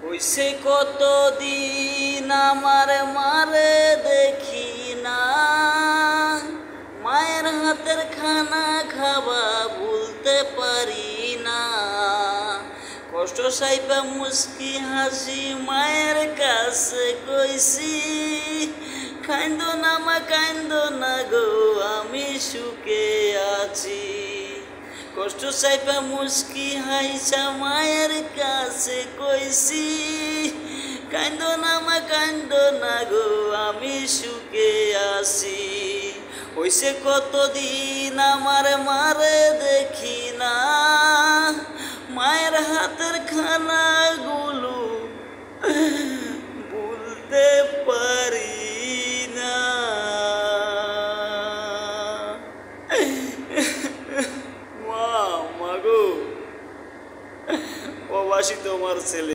হইছে কতদিন আমার মারে দেখি না, মায়ের হাতের খানা খাওয়া ভুলতে পারি না। কষ্ট সাইপা মুস্কি হাসি মায়ের কাছে কইছি, কাইন্দো না মা কাইন্দো না গো আমি সুখে আছি। কষ্ট সাইপা মুস্কি হাইসা মায়ের কাছে কইছি, কাইন্দো না মা কাইন্দো না গো আমি সুখে আছি। হইছে কতদিন আমার মারে দেখি না, মায়ের হাতের খানাগুলো ভুলতে পারি না। মা, মাগো, প্রবাসী তোমার ছেলে।